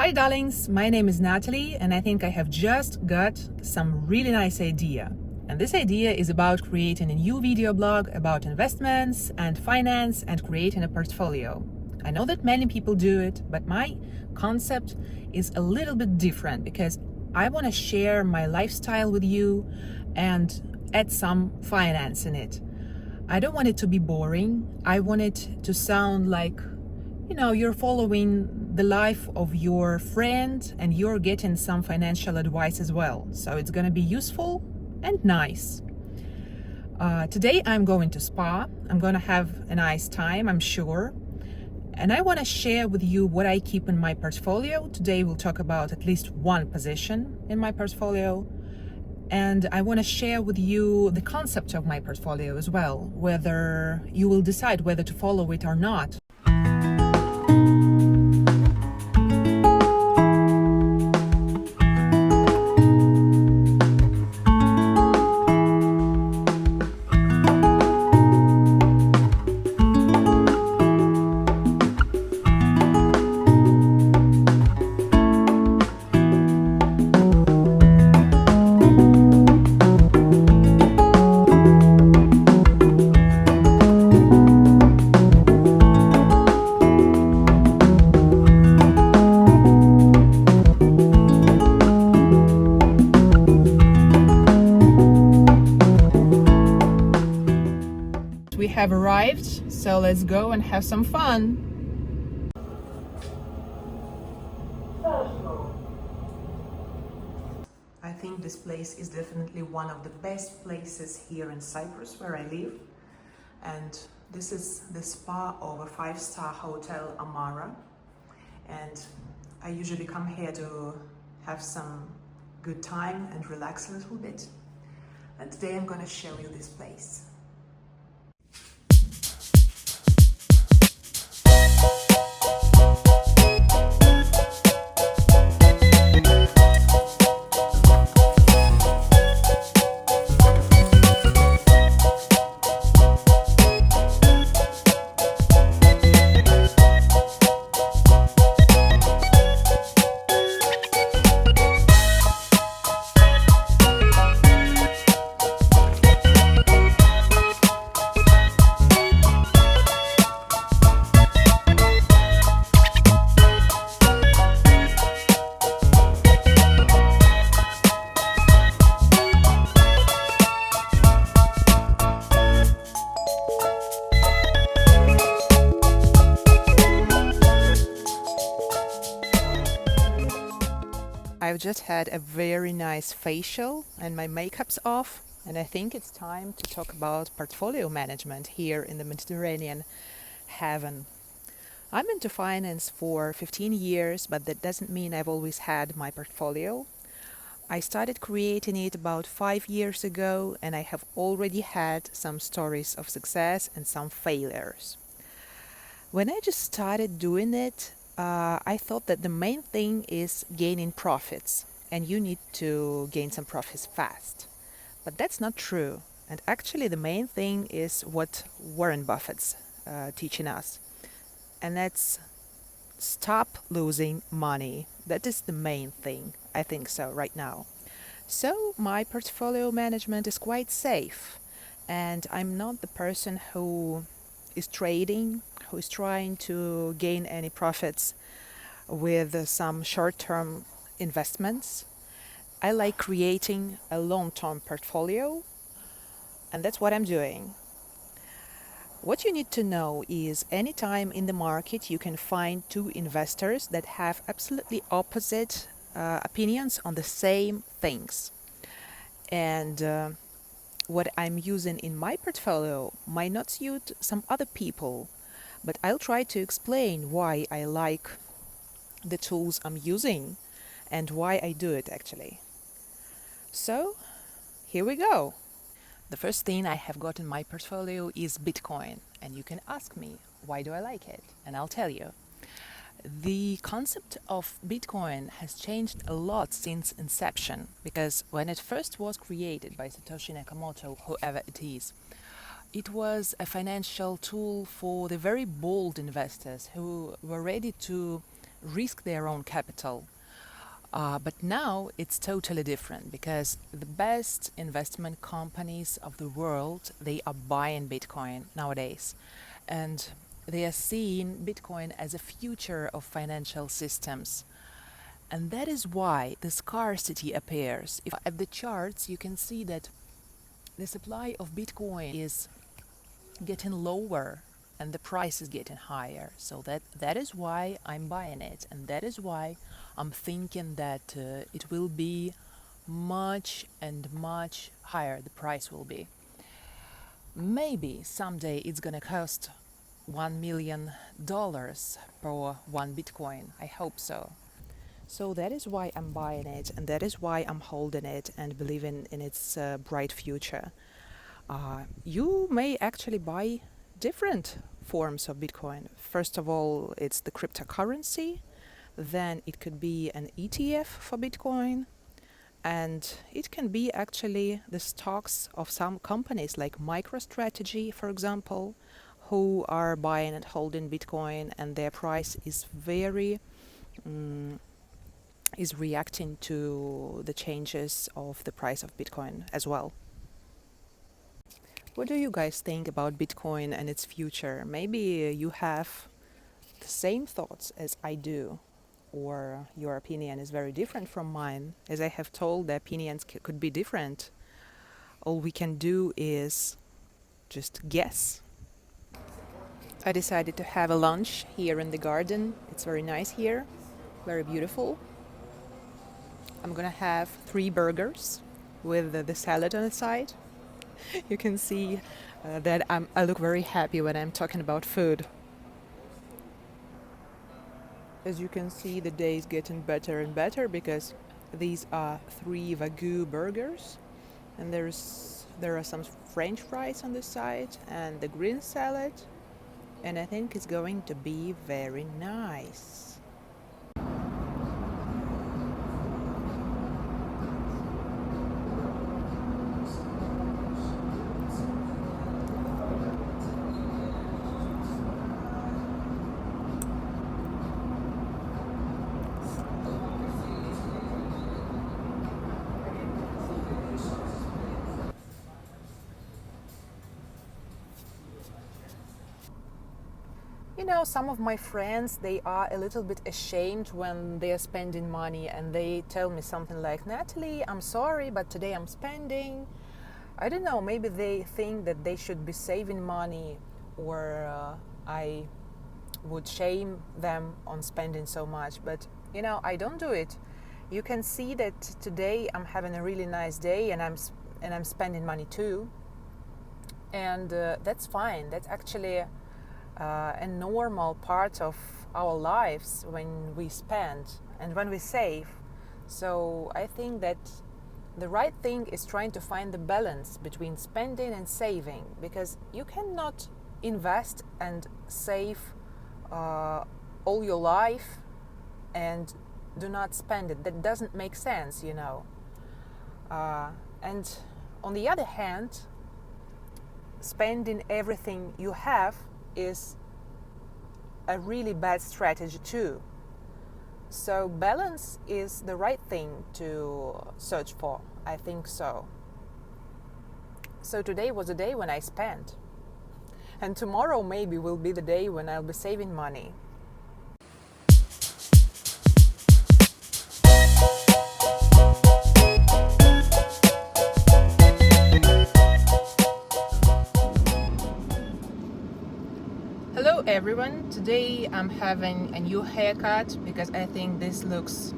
Hi darlings, my name is Natalie and I think I have just got some really nice idea. And this idea is about creating a new video blog about investments and finance and creating a portfolio. I know that many people do it, but my concept is a little bit different because I want to share my lifestyle with you and add some finance in it. I don't want it to be boring. I want it to sound like you're following the life of your friend and you're getting some financial advice as well. So it's going to be useful and nice. Today I'm going to spa. I'm going to have a nice time, I'm sure. And I want to share with you what I keep in my portfolio. Today we'll talk about at least one position in my portfolio. And I want to share with you the concept of my portfolio as well, whether you will decide whether to follow it or not. We have arrived, so let's go and have some fun. I think this place is definitely one of the best places here in Cyprus where I live. And this is the spa of a 5-star hotel, Amara. And I usually come here to have some good time and relax a little bit. And today I'm going to show you this place. I've just had a very nice facial and my makeup's off, and I think it's time to talk about portfolio management here in the Mediterranean heaven. I'm into finance for 15 years, but that doesn't mean I've always had my portfolio. I started creating it about 5 years ago, and I have already had some stories of success and some failures. When I just started doing it, I thought that the main thing is gaining profits, and you need to gain some profits fast. But that's not true. And actually, the main thing is what Warren Buffett's teaching us, and that's stop losing money. That is the main thing, I think so, right now. So my portfolio management is quite safe, and I'm not the person who is trading, who is trying to gain any profits with some short-term investments. I like creating a long-term portfolio, and that's what I'm doing. What you need to know is anytime in the market you can find two investors that have absolutely opposite opinions on the same things. And what I'm using in my portfolio might not suit some other people, but I'll try to explain why I like the tools I'm using and why I do it actually. So, here we go. The first thing I have got in my portfolio is Bitcoin, and you can ask me, why do I like it? And I'll tell you. The concept of Bitcoin has changed a lot since inception, because when it first was created by Satoshi Nakamoto, whoever it is, it was a financial tool for the very bold investors who were ready to risk their own capital. But now it's totally different because the best investment companies of the world, they are buying Bitcoin nowadays. And they are seeing Bitcoin as a future of financial systems. And that is why the scarcity appears. If at the charts you can see that the supply of Bitcoin is getting lower and the price is getting higher. So that is why I'm buying it, and that is why I'm thinking that it will be much and much higher, the price will be. Maybe someday it's gonna cost $1 million per one Bitcoin. I hope so. So that is why I'm buying it, and that is why I'm holding it and believing in its bright future. You may actually buy different forms of Bitcoin. First of all, it's the cryptocurrency. Then it could be an ETF for Bitcoin. And it can be actually the stocks of some companies like MicroStrategy, for example, who are buying and holding Bitcoin, and their price is is reacting to the changes of the price of Bitcoin as well. What do you guys think about Bitcoin and its future? Maybe you have the same thoughts as I do, or your opinion is very different from mine. As I have told, the opinions could be different. All we can do is just guess. I decided to have a lunch here in the garden. It's very nice here, very beautiful. I'm gonna have 3 burgers with the salad on the side. You can see that I look very happy when I'm talking about food. As you can see, the day is getting better and better because these are 3 Wagyu burgers, and there are some French fries on the side and the green salad, and I think it's going to be very nice. You know, some of my friends, they are a little bit ashamed when they are spending money, and they tell me something like, Natalie, I'm sorry, but today I'm spending. I don't know, maybe they think that they should be saving money, or I would shame them on spending so much. But, you know, I don't do it. You can see that today I'm having a really nice day, and I'm spending money too. And that's fine. That's actually a normal part of our lives when we spend and when we save. So I think that the right thing is trying to find the balance between spending and saving, because you cannot invest and save all your life and do not spend it. That doesn't make sense, you know. And on the other hand, spending everything you have is a really bad strategy too. So balance is the right thing to search for, I think so. So today was a day when I spent, and tomorrow maybe will be the day when I'll be saving money. Hello everyone, today I'm having a new haircut because I think this looks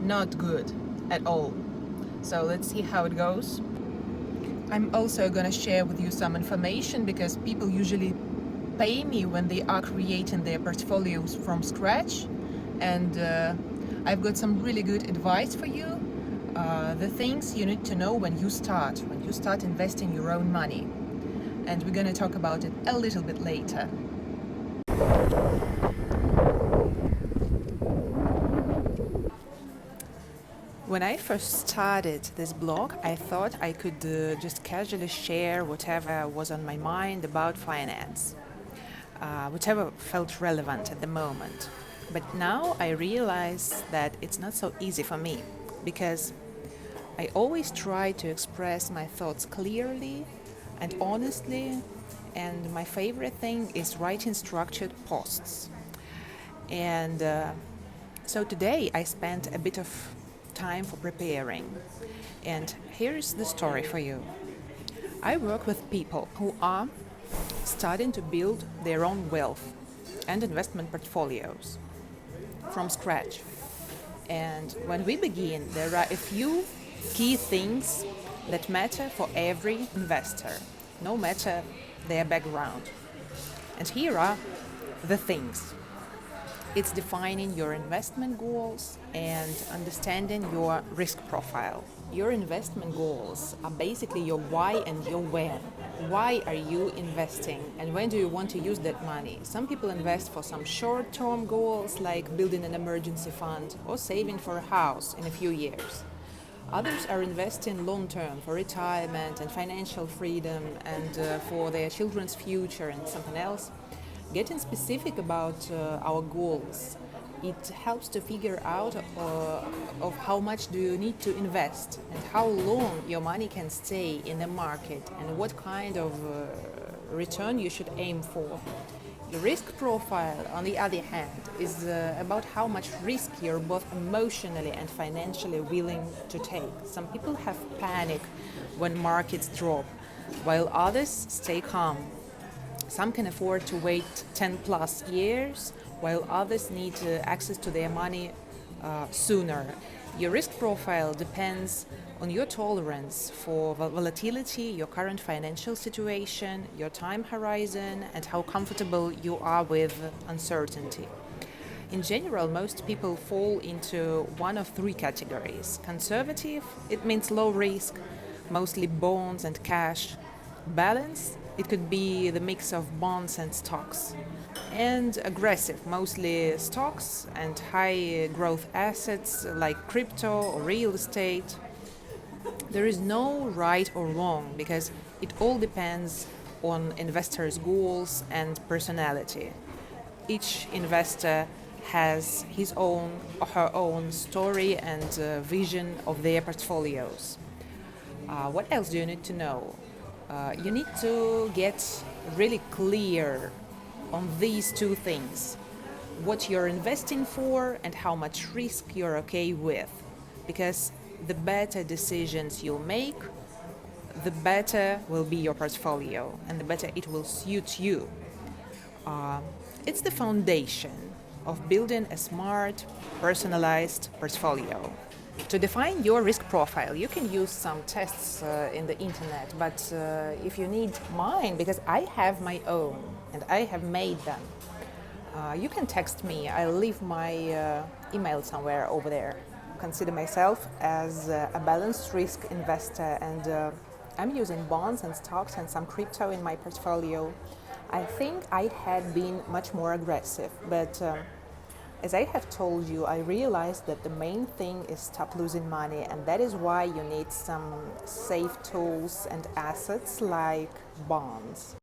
not good at all. So let's see how it goes. I'm also gonna share with you some information because people usually pay me when they are creating their portfolios from scratch, and I've got some really good advice for you. The things you need to know when you start investing your own money. And we're gonna talk about it a little bit later. When I first started this blog, I thought I could just casually share whatever was on my mind about finance, whatever felt relevant at the moment. But now I realize that it's not so easy for me because I always try to express my thoughts clearly and honestly, and my favorite thing is writing structured posts. And so today I spent a bit of time for preparing. And here's the story for you. I work with people who are starting to build their own wealth and investment portfolios from scratch. And when we begin, there are a few key things that matter for every investor, no matter their background. And here are the things. It's defining your investment goals and understanding your risk profile. Your investment goals are basically your why and your when. Why are you investing and when do you want to use that money? Some people invest for some short-term goals like building an emergency fund or saving for a house in a few years. Others are investing long-term for retirement and financial freedom and for their children's future and something else. Getting specific about our goals, it helps to figure out of how much do you need to invest and how long your money can stay in the market and what kind of return you should aim for. The risk profile, on the other hand, is about how much risk you're both emotionally and financially willing to take. Some people have panic when markets drop, while others stay calm. Some can afford to wait 10 plus years, while others need access to their money sooner. Your risk profile depends on your tolerance for volatility, your current financial situation, your time horizon, and how comfortable you are with uncertainty. In general, most people fall into one of three categories. Conservative, it means low risk, mostly bonds and cash. Balance, it could be the mix of bonds and stocks. And aggressive, mostly stocks and high growth assets like crypto or real estate. There is no right or wrong because it all depends on investors' goals and personality. Each investor has his own or her own story and vision of their portfolios. What else do you need to know? You need to get really clear on these two things: what you're investing for and how much risk you're okay with. Because the better decisions you'll make, the better will be your portfolio and the better it will suit you. It's the foundation of building a smart, personalized portfolio. To define your risk profile, you can use some tests in the internet, but if you need mine, because I have my own and I have made them, you can text me. I'll leave my email somewhere over there. Consider myself as a balanced risk investor, and I'm using bonds and stocks and some crypto in my portfolio. I think I had been much more aggressive, but as I have told you, I realized that the main thing is stop losing money, and that is why you need some safe tools and assets like bonds.